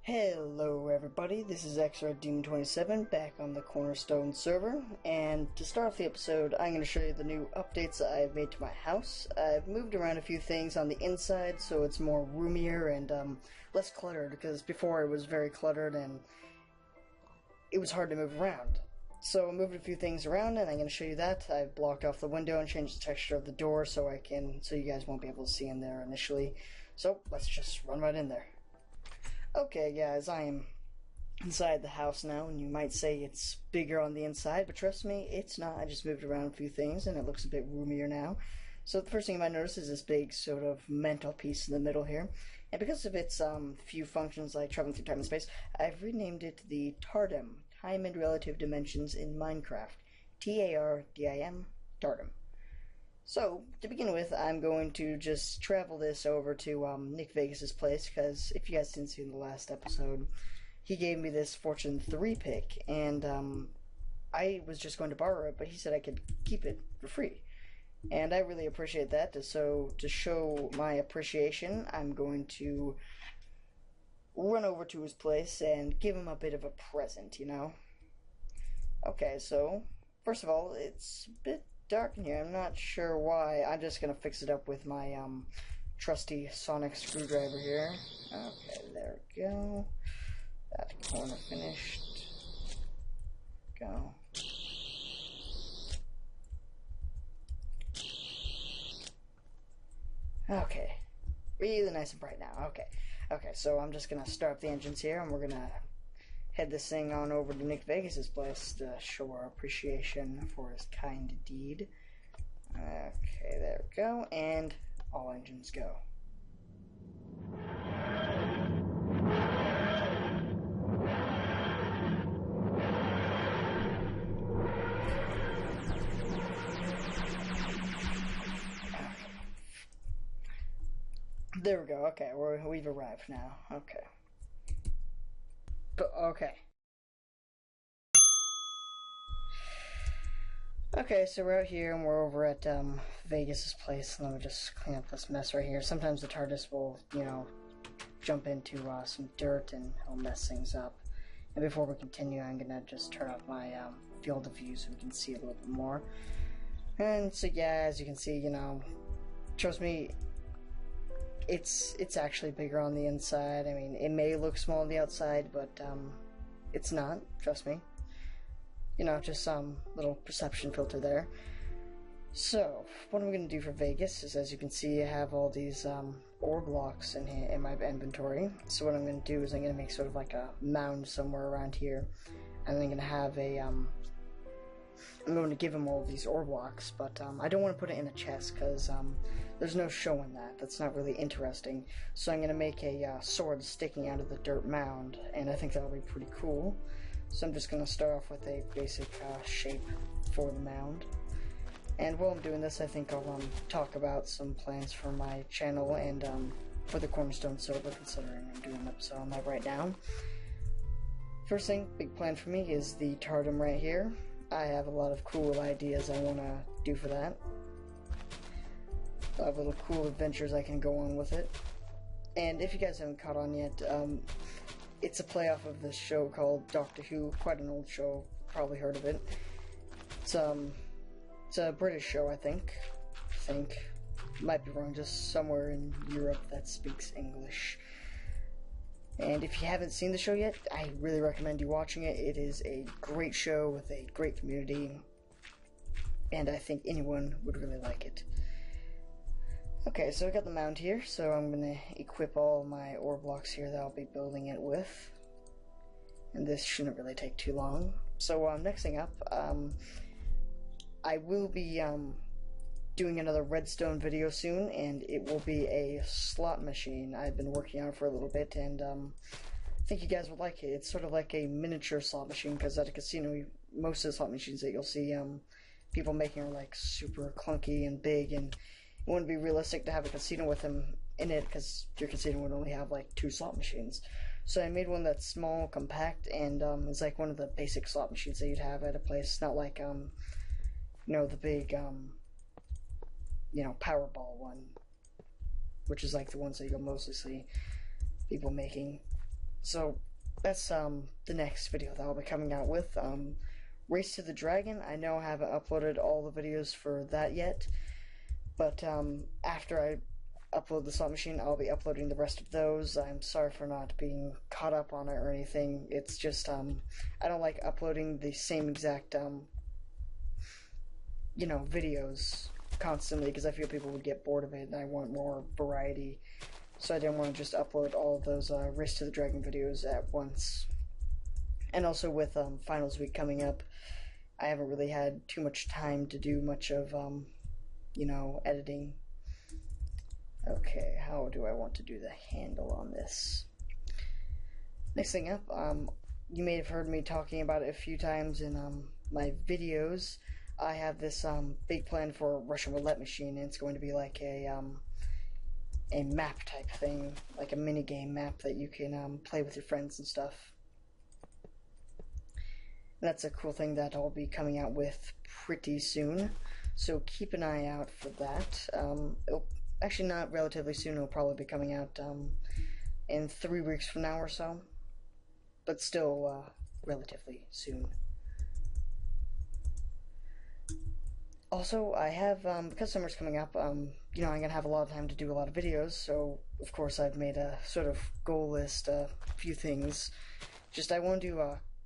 Hello everybody, this is XRDemon27 back on the Cornerstone server, and to start off the episode I'm going to show you the new updates that I've made to my house. I've moved around a few things on the inside so it's more roomier and less cluttered, because before it was very cluttered and it was hard to move around. So I moved a few things around and I'm going to show you that. I've blocked off the window and changed the texture of the door so you guys won't be able to see in there initially. So let's just run right in there. Okay guys, I am inside the house now, and you might say it's bigger on the inside, but trust me, it's not. I just moved around a few things and it looks a bit roomier now. So the first thing you might notice is this big sort of mantelpiece in the middle here, and because of its few functions like traveling through time and space, I've renamed it the TARDIM, Time and Relative Dimensions in Minecraft. TARDIM, TARDIM. So, to begin with, I'm going to just travel this over to Nick Vegas's place, because if you guys didn't see in the last episode, he gave me this Fortune 3 pick, and I was just going to borrow it, but he said I could keep it for free. And I really appreciate that, so to show my appreciation, I'm going to run over to his place and give him a bit of a present, you know? Okay, so, first of all, it's a bit dark in here. I'm not sure why. I'm just gonna fix it up with my trusty sonic screwdriver here. Okay, there we go. That corner finished. Go. Okay, really nice and bright now. Okay, so I'm just gonna start up the engines here, and we're gonna head this thing on over to Nick Vegas's place to show our appreciation for his kind deed. Okay, there we go, and all engines go. There we go. Okay, we've arrived now. Okay. Okay. Okay, so we're out here and we're over at Vegas's place. Let me just clean up this mess right here. Sometimes the TARDIS will, jump into some dirt and it'll mess things up. And before we continue, I'm gonna just turn off my field of view so we can see a little bit more. And so yeah, as you can see, trust me, it's actually bigger on the inside. I mean, it may look small on the outside, but it's not, trust me. Just some little perception filter there. So, what I'm going to do for Vegas is, as you can see, I have all these ore blocks in my inventory. So what I'm going to do is I'm going to make sort of like a mound somewhere around here. And I'm going to have I'm going to give him all these ore blocks, but I don't want to put it in a chest because there's no showing that. That's not really interesting. So I'm going to make a sword sticking out of the dirt mound, and I think that'll be pretty cool. So I'm just going to start off with a basic shape for the mound. And while I'm doing this, I think I'll talk about some plans for my channel and for the Cornerstone server, considering I'm doing an episode on that right now. First thing, big plan for me is the TARDIM right here. I have a lot of cool ideas I want to do for that. I have little cool adventures I can go on with it. And if you guys haven't caught on yet, it's a play off of this show called Doctor Who, quite an old show, probably heard of it. It's a British show, I think. Might be wrong, just somewhere in Europe that speaks English. And if you haven't seen the show yet, I really recommend you watching it. It is a great show with a great community, and I think anyone would really like it. Okay, so I got the mound here, so I'm going to equip all my ore blocks here that I'll be building it with. And this shouldn't really take too long. So next thing up, I will be doing another redstone video soon, and it will be a slot machine. I've been working on it for a little bit, and I think you guys would like it. It's sort of like a miniature slot machine, because at a casino, most of the slot machines that you'll see people making are like super clunky and big, and it wouldn't be realistic to have a casino with them in it, because your casino would only have like 2 slot machines. So I made one that's small, compact, and it's like one of the basic slot machines that you'd have at a place, not like the big Powerball one, which is like the ones that you'll mostly see people making. So that's the next video that I'll be coming out with. Race to the Dragon. I know I haven't uploaded all the videos for that yet, but after I upload the slot machine, I'll be uploading the rest of those. I'm sorry for not being caught up on it or anything. It's just I don't like uploading the same exact videos constantly, because I feel people would get bored of it, and I want more variety. So I didn't want to just upload all of those Race to the Dragon videos at once. And also with finals week coming up, I haven't really had too much time to do much of editing. Okay, how do I want to do the handle on this? Next thing up, you may have heard me talking about it a few times in my videos. I have this big plan for a Russian roulette machine, and it's going to be like a map type thing, like a mini game map that you can play with your friends and stuff. And that's a cool thing that I'll be coming out with pretty soon, so keep an eye out for that. It'll actually not relatively soon. It'll probably be coming out in 3 weeks from now or so, but still relatively soon. Also, I have, because summer's coming up, I'm going to have a lot of time to do a lot of videos, so of course I've made a sort of goal list, a few things. Just, I want to do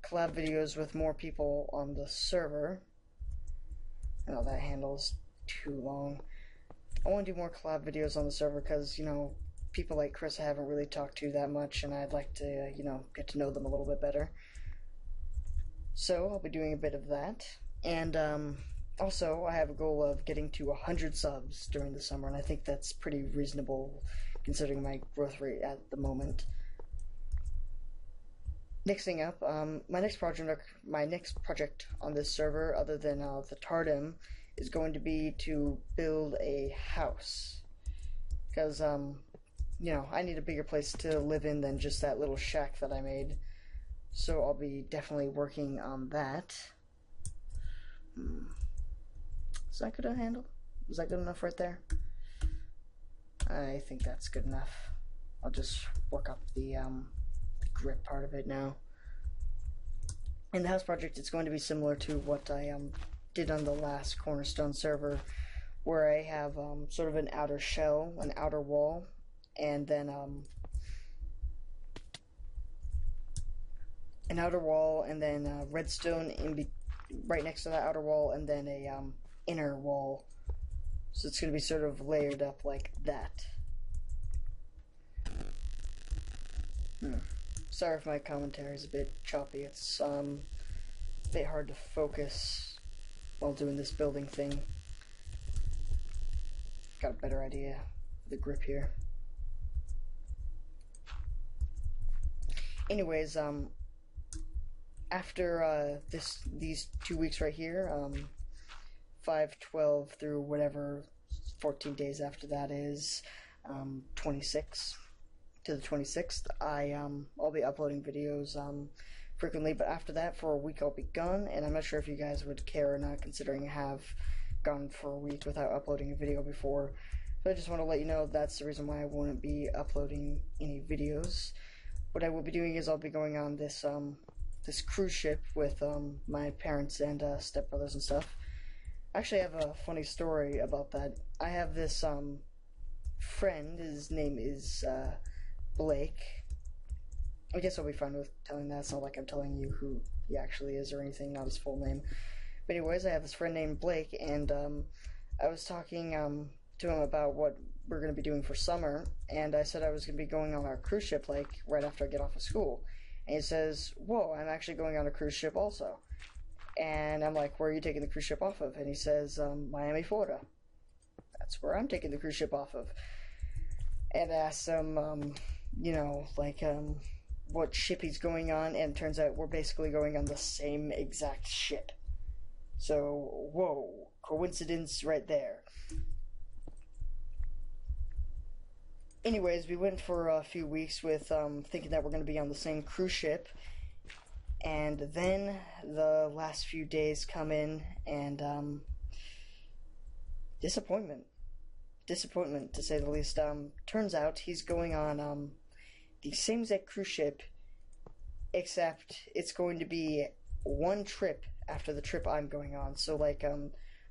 collab videos with more people on the server. Oh, that handle's too long. I want to do more collab videos on the server because, people like Chris I haven't really talked to that much, and I'd like to, get to know them a little bit better. So, I'll be doing a bit of that. And, also, I have a goal of getting to 100 subs during the summer, and I think that's pretty reasonable considering my growth rate at the moment. Next thing up, my next project on this server, other than the TARDIM, is going to be to build a house. Because, I need a bigger place to live in than just that little shack that I made. So I'll be definitely working on that. Is that good a handle? Is that good enough right there? I think that's good enough. I'll just work up the grip part of it now. In the house project, it's going to be similar to what I did on the last Cornerstone server, where I have sort of an outer shell, an outer wall, and then an outer wall, and then redstone right next to that outer wall, and then a inner wall. So it's going to be sort of layered up like that. Sorry if my commentary is a bit choppy. It's a bit hard to focus while doing this building thing. Got a better idea of the grip here. Anyways, after these 2 weeks right here, 5/12 through whatever 14 days after that is, 26 to the 26th, I'll be uploading videos frequently, but after that, for a week I'll be gone, and I'm not sure if you guys would care or not, considering I have gone for a week without uploading a video before. But I just want to let you know that's the reason why I won't be uploading any videos. What I will be doing is I'll be going on this this cruise ship with my parents and stepbrothers and stuff. Actually, I have a funny story about that. I have this friend. His name is Blake. I guess I'll be fine with telling that. It's not like I'm telling you who he actually is or anything, not his full name. But anyways, I have this friend named Blake, and I was talking to him about what we're going to be doing for summer, and I said I was going to be going on our cruise ship, like, right after I get off of school. And he says, whoa, I'm actually going on a cruise ship also. And I'm like, where are you taking the cruise ship off of? And he says, Miami, Florida. That's where I'm taking the cruise ship off of. And I asked him, what ship he's going on, and it turns out we're basically going on the same exact ship. So, whoa, coincidence right there. Anyways, we went for a few weeks with thinking that we're going to be on the same cruise ship, and then the last few days come in, and disappointment to say the least. Turns out he's going on the same exact cruise ship except it's going to be one trip after the trip I'm going on. So like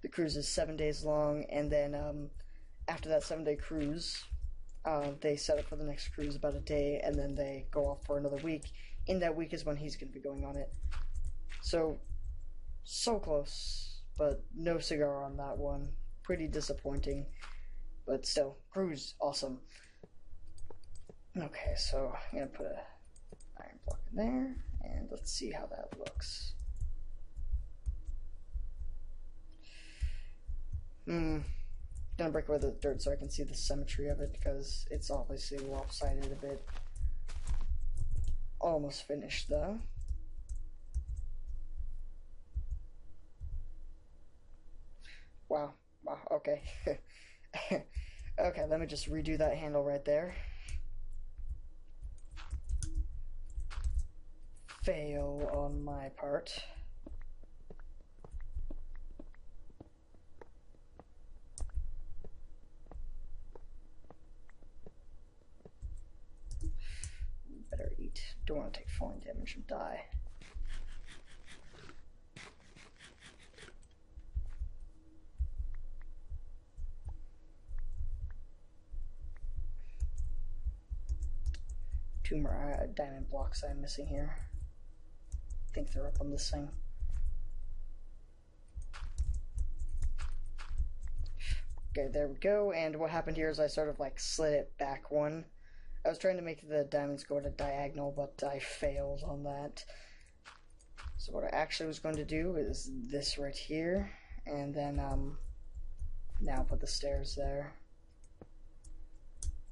the cruise is 7 days long, and then after that 7-day cruise, they set up for the next cruise about a day, and then they go off for another week. In that week is when he's going to be going on it. So close, but no cigar on that one. Pretty disappointing, but still, cruise, awesome. Okay, so I'm going to put a iron block in there, and let's see how that looks. Gonna break away the dirt so I can see the symmetry of it, because it's obviously lopsided a bit. Almost finished though. Wow, okay. Okay, let me just redo that handle right there. Fail on my part. Better eat. Don't want to take falling damage and die. Two more diamond blocks I'm missing here. I think they're up on this thing. Okay, there we go. And what happened here is I sort of like slid it back one. I was trying to make the diamonds go at a diagonal, but I failed on that. So what I actually was going to do is this right here, and then now put the stairs there.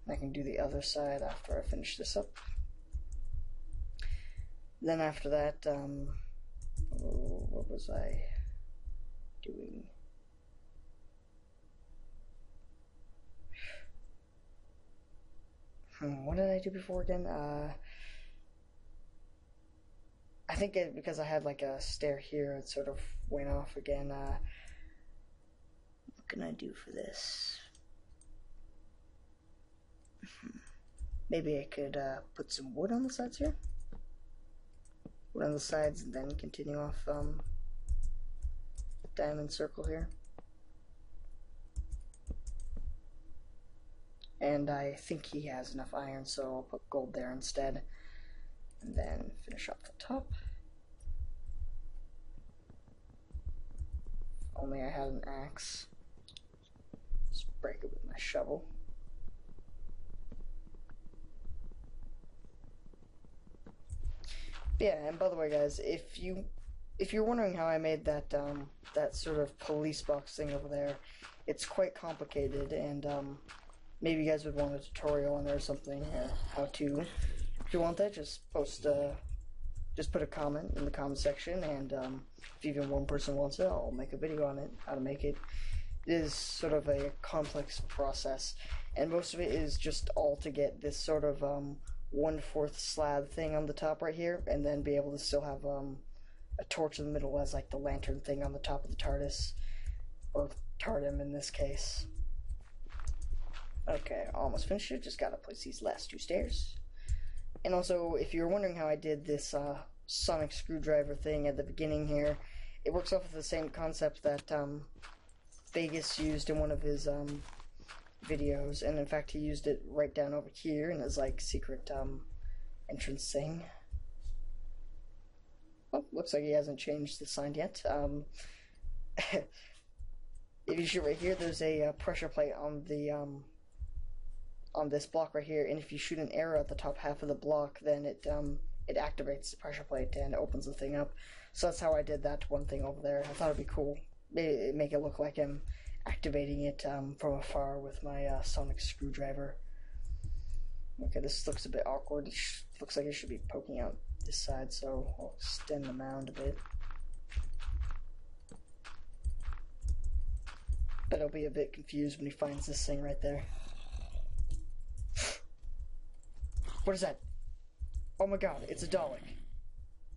I can do the other side after I finish this up. Then after that, what was I doing? What did I do before again? I think because I had like a stair here, it sort of went off again. What can I do for this? Maybe I could put some wood on the sides here. Wood on the sides, and then continue off diamond circle here. And I think he has enough iron, so I'll put gold there instead. And then finish off the top. If only I had an axe. Just break it with my shovel. Yeah, and by the way, guys, if you're wondering how I made that that sort of police box thing over there, it's quite complicated, and maybe you guys would want a tutorial on there or something, how to. If you want that, just post, just put a comment in the comment section, and if even one person wants it, I'll make a video on it, how to make it. It is sort of a complex process, and most of it is just all to get this sort of 1/4 slab thing on the top right here, and then be able to still have a torch in the middle as like the lantern thing on the top of the TARDIS, or TARDIM in this case. Okay, almost finished it, just gotta place these last 2 stairs. And also, if you're wondering how I did this sonic screwdriver thing at the beginning here, it works off of the same concept that Vegas used in one of his videos, and in fact he used it right down over here in his like secret entrance thing. Oh, looks like he hasn't changed the sign yet. If you shoot right here, there's a pressure plate on the on this block right here, and if you shoot an arrow at the top half of the block, then it activates the pressure plate and opens the thing up. So that's how I did that one thing over there. I thought it'd be cool. Make it look like I'm activating it from afar with my sonic screwdriver. Okay, this looks a bit awkward. It looks like it should be poking out this side, so I'll extend the mound a bit. But I'll be a bit confused when he finds this thing right there. What is that? Oh my god, it's a Dalek.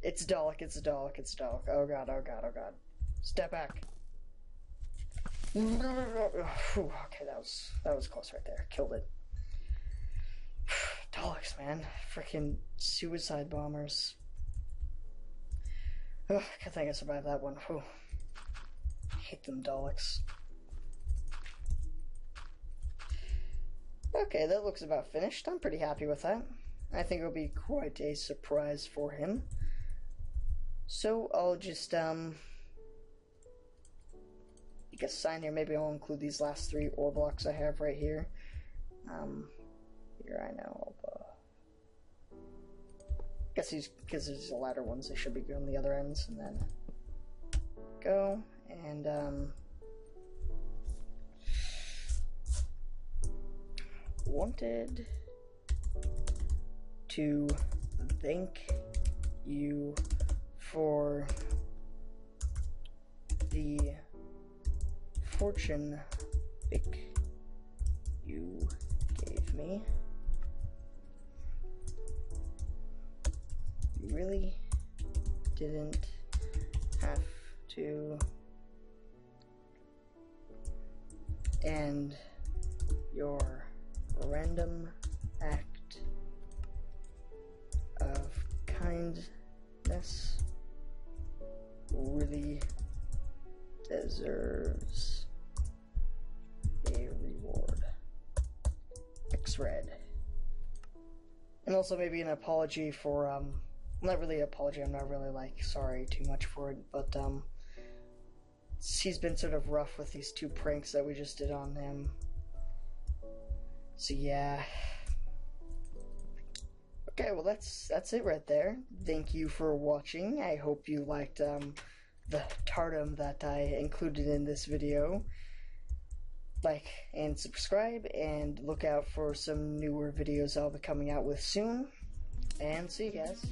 It's a Dalek, it's a Dalek, it's a Dalek. Oh god, oh god, oh god. Step back. Okay, that was close right there. Killed it. Daleks, man. Freaking suicide bombers. Ugh, I think I survived that one. Whew. Hate them Daleks. Okay, that looks about finished. I'm pretty happy with that. I think it'll be quite a surprise for him. So I'll just make a sign here. Maybe I'll include these last 3 ore blocks I have right here. Here I know. Guess these, because there's the ladder ones, they should be good on the other ends, and then go and wanted to thank you for the fortune pick you gave me. You really didn't have to, and your random act of kindness really deserves a reward. X-Red. And also maybe an apology for, not really an apology, I'm not really, like, sorry too much for it, but, he's been sort of rough with these 2 pranks that we just did on him. So, yeah. Okay, well, that's it right there. Thank you for watching. I hope you liked, the TARDIM that I included in this video. Like and subscribe, and look out for some newer videos I'll be coming out with soon. And see you guys.